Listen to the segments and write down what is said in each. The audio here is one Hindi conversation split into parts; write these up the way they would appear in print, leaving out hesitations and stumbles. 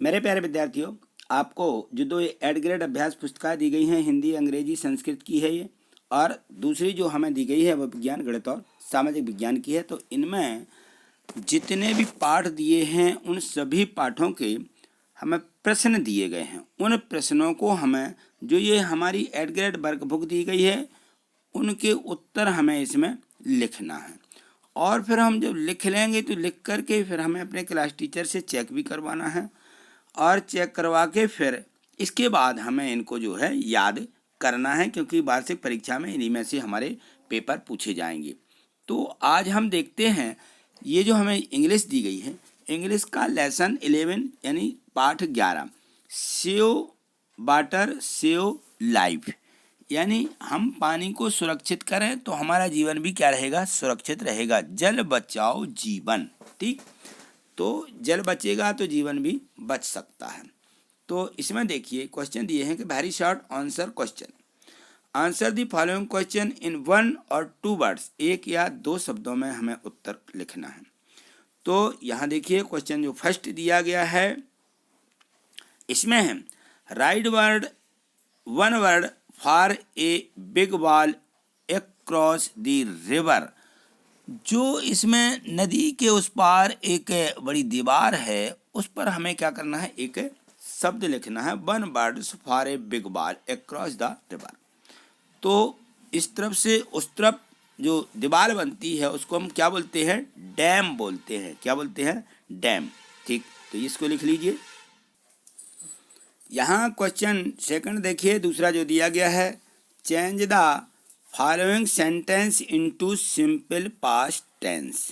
मेरे प्यारे विद्यार्थियों, आपको जो दो एड ग्रेड अभ्यास पुस्तिकाएं दी गई हैं, हिंदी अंग्रेजी संस्कृत की है ये, और दूसरी जो हमें दी गई है वह विज्ञान गणित और सामाजिक विज्ञान की है। तो इनमें जितने भी पाठ दिए हैं उन सभी पाठों के हमें प्रश्न दिए गए हैं। उन प्रश्नों को हमें जो ये हमारी एड ग्रेड वर्कबुक दी गई है उनके उत्तर हमें इसमें लिखना है, और फिर हम जब लिख लेंगे तो लिख करके फिर हमें अपने क्लास टीचर से चेक भी करवाना है, और चेक करवा के फिर इसके बाद हमें इनको जो है याद करना है, क्योंकि वार्षिक परीक्षा में इन्हीं में से हमारे पेपर पूछे जाएंगे। तो आज हम देखते हैं ये जो हमें इंग्लिश दी गई है, इंग्लिश का लेसन 11 यानी पाठ 11, सेव वाटर सेव लाइफ, यानी हम पानी को सुरक्षित करें तो हमारा जीवन भी क्या रहेगा, सुरक्षित रहेगा। जल बचाओ जीवन, ठीक। तो जल बचेगा तो जीवन भी बच सकता है। तो इसमें देखिए क्वेश्चन दिए हैं कि very short answer question, answer the following question in 1 और 2 वर्ड्स, एक या दो शब्दों में हमें उत्तर लिखना है। तो यहाँ देखिए क्वेश्चन जो फर्स्ट दिया गया है इसमें है right word one word for a big wall across the river. जो इसमें नदी के उस पार एक बड़ी दीवार है उस पर हमें क्या करना है, एक शब्द लिखना है, one word for a big wall across the river. तो इस तरफ से उस तरफ जो दीवार बनती है उसको हम क्या बोलते हैं, डैम बोलते हैं। क्या बोलते हैं, डैम, ठीक। तो इसको लिख लीजिए। यहाँ क्वेश्चन सेकंड देखिए, दूसरा जो दिया गया है, change the following sentence into simple past tense.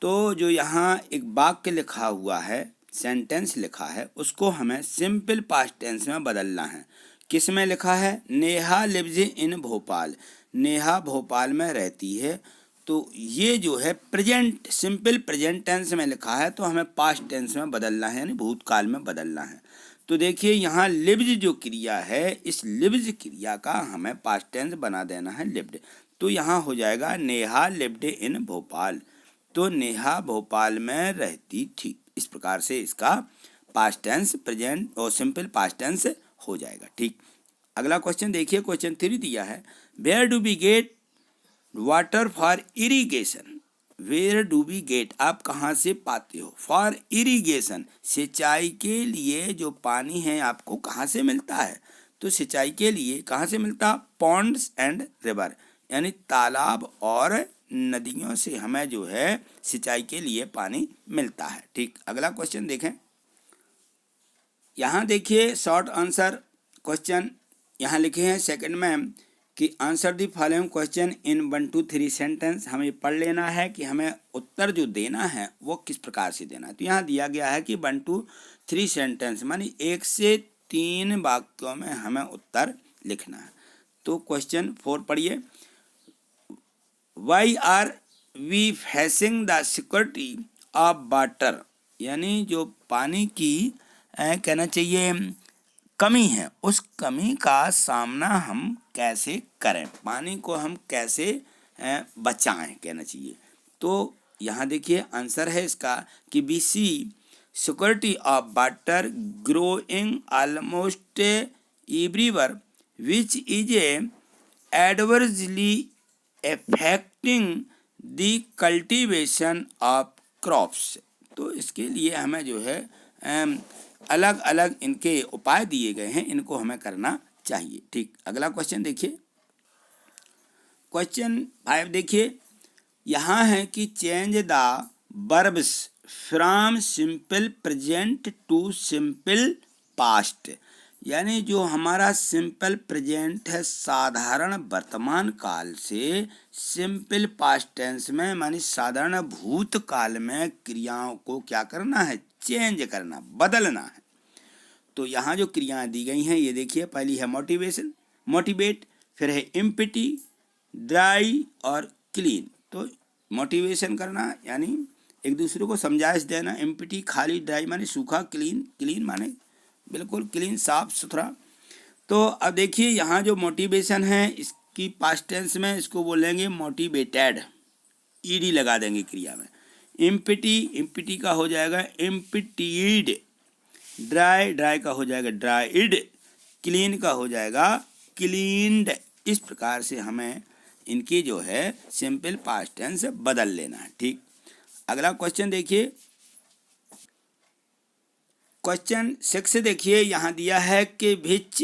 तो जो यहाँ एक वाक्य लिखा हुआ है, सेंटेंस लिखा है, उसको हमें सिंपल पास्ट टेंस में बदलना है। किस में लिखा है, नेहा लिव्स इन भोपाल, नेहा भोपाल में रहती है। तो ये जो है प्रेजेंट, सिंपल प्रेजेंट टेंस में लिखा है, तो हमें पास्ट टेंस में बदलना है, यानी भूतकाल में बदलना है। तो देखिए यहाँ लिव्स जो क्रिया है, इस लिव्स क्रिया का हमें पास्ट टेंस बना देना है, लिव्ड। तो यहाँ हो जाएगा नेहा लिव्ड इन भोपाल, तो नेहा भोपाल में रहती थी। इस प्रकार से इसका पास्ट टेंस प्रेजेंट और सिंपल पास्ट टेंस हो जाएगा, ठीक। अगला क्वेश्चन देखिए, क्वेश्चन 3 दिया है, where do we get water for irrigation. Where do we get, आप कहाँ से पाते हो, फॉर इरिगेशन, सिंचाई के लिए जो पानी है आपको कहाँ से मिलता है। तो सिंचाई के लिए कहाँ से मिलता, पॉन्ड्स एंड रिवर, यानी तालाब और नदियों से हमें जो है सिंचाई के लिए पानी मिलता है, ठीक। अगला क्वेश्चन देखें, यहाँ देखिए शॉर्ट आंसर क्वेश्चन यहाँ लिखे हैं सेकंड में कि answer the following question in 1 to 3 sentence. हमें पढ़ लेना है कि हमें उत्तर जो देना है वो किस प्रकार से देना है। तो यहाँ दिया गया है कि 1 to 3 सेंटेंस मानी 1 से 3 वाक्यों में हमें उत्तर लिखना है। तो क्वेश्चन 4 पढ़िए, why are we facing the security of water, यानी जो पानी की कहना चाहिए कमी है, उस कमी का सामना हम कैसे करें, पानी को हम कैसे बचाएं कहना चाहिए। तो यहाँ देखिए आंसर है इसका कि we see security of water growing almost everywhere which is adversely affecting the cultivation of crops. तो इसके लिए हमें जो है अलग अलग इनके उपाय दिए गए हैं, इनको हमें करना चाहिए, ठीक। अगला क्वेश्चन देखिए, क्वेश्चन 5 देखिए, यहाँ है कि change the verbs from simple present to simple past, यानी जो हमारा सिंपल प्रेजेंट है साधारण वर्तमान काल से सिंपल पास्ट टेंस में मानी साधारण भूतकाल में क्रियाओं को क्या करना है, चेंज करना, बदलना है। तो यहाँ जो क्रियाएं दी गई हैं ये देखिए, पहली है मोटिवेशन, मोटिवेट, फिर है एम्प्टी, ड्राई और क्लीन। तो मोटिवेशन करना यानी एक दूसरे को समझाइश देना, एम्प्टी खाली, ड्राई माने सूखा, क्लीन, क्लीन माने बिल्कुल क्लीन साफ सुथरा। तो अब देखिए यहाँ जो मोटिवेशन है इसकी पास्ट टेंस में इसको बोलेंगे मोटिवेटेड, ईडी लगा देंगे क्रिया में। एम्प्टी, एम्प्टी का हो जाएगा एम्प्टीड, ड्राई, ड्राई का हो जाएगा ड्राइड, क्लीन का हो जाएगा क्लीन्ड। इस प्रकार से हमें इनकी जो है सिंपल पास्ट टेंस बदल लेना है। ठीक, अगला क्वेश्चन देखिए, क्वेश्चन 6 देखिए, यहाँ दिया है कि which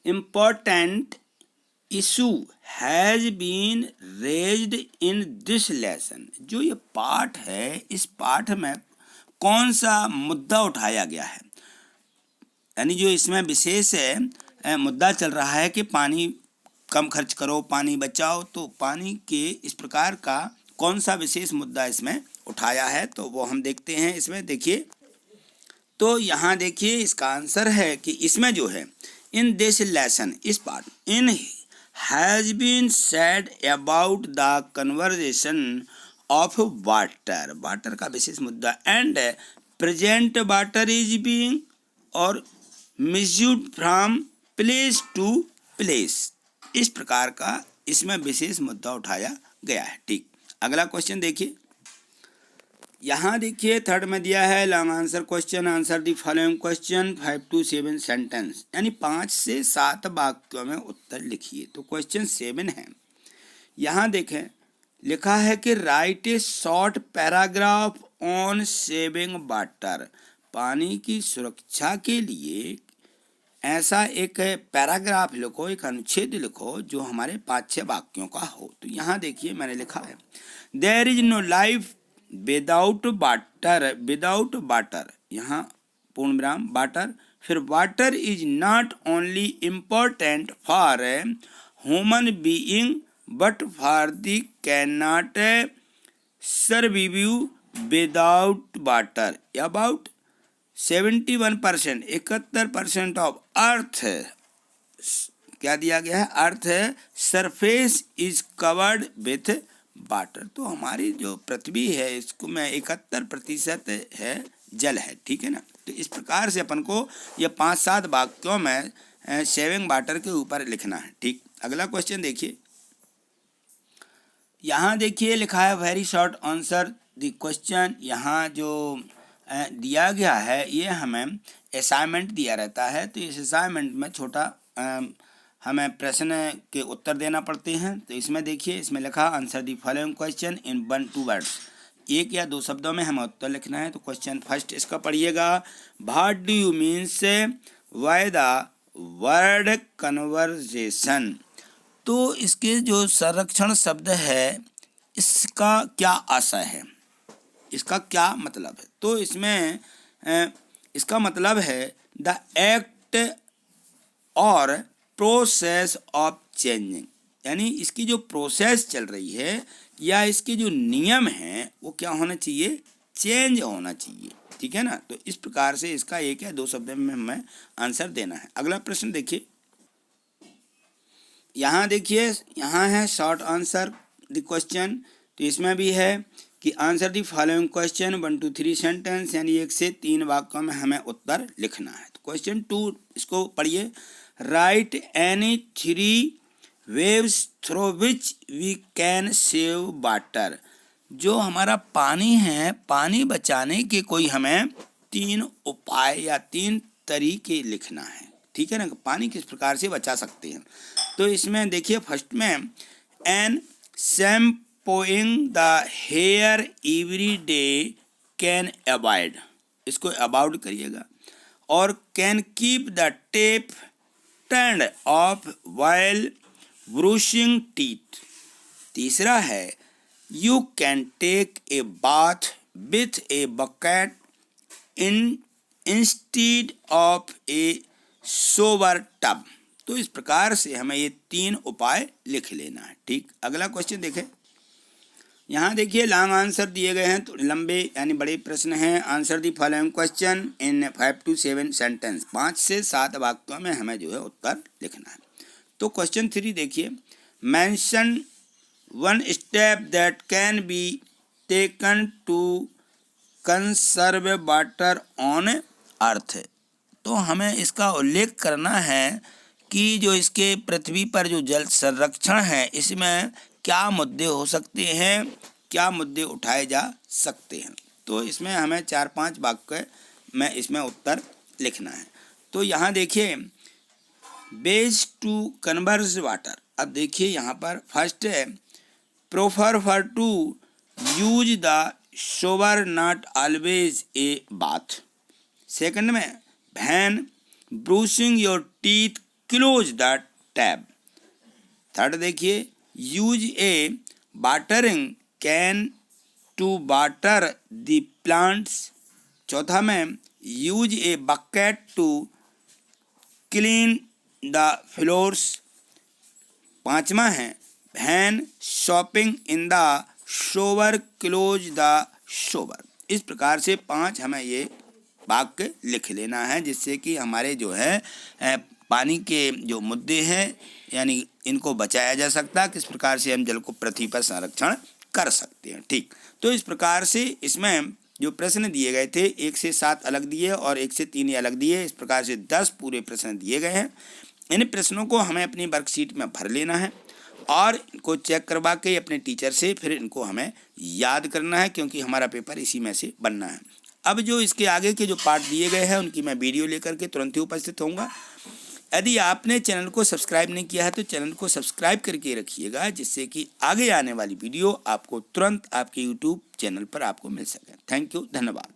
important issue has been raised in this lesson. जो ये पाठ है, इस पाठ में कौन सा मुद्दा उठाया गया है, यानी जो इसमें विशेष मुद्दा चल रहा है कि पानी कम खर्च करो, पानी बचाओ, तो पानी के इस प्रकार का कौन सा विशेष मुद्दा इसमें उठाया है, तो वो हम देखते हैं। इसमें देखिए, तो यहाँ देखिए इसका आंसर है कि इसमें जो है इन दिस लेसन, इस part, in has been said about the conversation of water, water का विशेष मुद्दा, and present water is being और misused from place to place. इस प्रकार का इसमें विशेष मुद्दा उठाया गया है। ठीक, अगला क्वेश्चन देखिए, यहाँ देखिए थर्ड में दिया है long answer question, answer the following question 5 to 7 sentence, यानी 5 से 7 वाक्यों में उत्तर लिखिए। तो क्वेश्चन 7 है, यहाँ देखें लिखा है कि right A short paragraph on saving water, पानी की सुरक्षा के लिए ऐसा एक पैराग्राफ लिखो, एक अनुच्छेद लिखो जो हमारे 5-6 वाक्यों का हो। तो यहाँ देखिए मैंने लिखा है, there is no life without water, without water, यहाँ पूर्ण विराम वाटर, फिर water is not only important for human being but for the can not survive without water. About 71%, 71% of earth, क्या दिया गया है, earth surface is covered with water. तो हमारी जो पृथ्वी है इसको में 71% है जल है। ठीक है ना, तो इस प्रकार से अपन को ये 5-7 वाक्यों में सेविंग वाटर के ऊपर लिखना है। ठीक, अगला क्वेश्चन देखिए, यहाँ देखिए लिखा है very short answer the question. यहाँ जो दिया गया है ये हमें असाइनमेंट दिया रहता है, तो इस असाइनमेंट में छोटा हमें प्रश्न के उत्तर देना पड़ते हैं। तो इसमें देखिए, इसमें लिखा answer the following question in 1-2 words, 1 या 2 शब्दों में हमें उत्तर लिखना है। तो क्वेश्चन फर्स्ट इसका पढ़िएगा, what do you means by the word conversation. तो इसके जो संरक्षण शब्द है इसका क्या आशय है, इसका क्या मतलब है। तो इसमें इसका मतलब है द एक्ट और प्रोसेस ऑफ चेंजिंग, यानी इसकी जो प्रोसेस चल रही है या इसके जो नियम हैं वो क्या होना चाहिए, चेंज होना चाहिए। ठीक है ना, तो इस प्रकार से इसका 1 या 2 शब्द में हमें आंसर देना है। अगला प्रश्न देखिए, यहाँ देखिए, यहाँ है शॉर्ट आंसर द क्वेश्चन। तो इसमें भी है कि answer the following question 1 to 3 sentence, यानी 1 से 3 वाक्यों में हमें उत्तर लिखना है। तो क्वेश्चन 2 इसको पढ़िए, write any 3 waves through which we can save water. जो हमारा पानी है, पानी बचाने के कोई हमें 3 उपाय या 3 तरीके लिखना है। ठीक है ना, पानी किस प्रकार से बचा सकते हैं। तो इसमें देखिए फर्स्ट में an shampooing the hair every day can avoid, इसको अवॉइड करिएगा, और can keep the tap turned off while brushing teeth. तीसरा है you can take a bath with a bucket instead of a shower tub. तो इस प्रकार से हमें ये 3 उपाय लिख लेना है। ठीक, अगला क्वेश्चन देखें, यहाँ देखिए लॉन्ग आंसर दिए गए हैं, तो लंबे यानी बड़े प्रश्न हैं। Answer the following question in 5 to 7 sentence, 5 से 7 वाक्यों में हमें जो है उत्तर लिखना है। तो क्वेश्चन 3 देखिए, mention 1 step that can be taken to conserve water on earth. तो हमें इसका उल्लेख करना है कि जो इसके पृथ्वी पर जो जल संरक्षण है इसमें क्या मुद्दे हो सकते हैं, क्या मुद्दे उठाए जा सकते हैं। तो इसमें हमें 4-5 वाक्य में इसमें उत्तर लिखना है। तो यहाँ देखिए वेज टू कन्वर्ज वाटर। अब देखिए यहाँ पर फर्स्ट है prefer for to use the shower not always a bath. Second में when brushing your teeth close the tap. Third देखिए use a watering can to water the plants. चौथा में use a bucket to clean the floors. पांचवा है when shopping in the shower close the shower. इस प्रकार से 5 हमें ये वाक्य लिख लेना है, जिससे कि हमारे जो है पानी के जो मुद्दे हैं यानी इनको बचाया जा सकता है, किस प्रकार से हम जल को पृथ्वी पर संरक्षण कर सकते हैं। ठीक, तो इस प्रकार से इसमें जो प्रश्न दिए गए थे 1 से 7 अलग दिए और 1 से 3 अलग दिए, इस प्रकार से 10 पूरे प्रश्न दिए गए हैं। इन प्रश्नों को हमें अपनी वर्कशीट में भर लेना है और इनको चेक करवा के अपने टीचर से फिर इनको हमें याद करना है, क्योंकि हमारा पेपर इसी में से बनना है। अब जो इसके आगे के जो पार्ट दिए गए हैं उनकी मैं वीडियो लेकर के तुरंत ही उपस्थित होऊंगा। यदि आपने चैनल को सब्सक्राइब नहीं किया है तो चैनल को सब्सक्राइब करके रखिएगा, जिससे कि आगे आने वाली वीडियो आपको तुरंत आपके यूट्यूब चैनल पर आपको मिल सके। थैंक यू, धन्यवाद।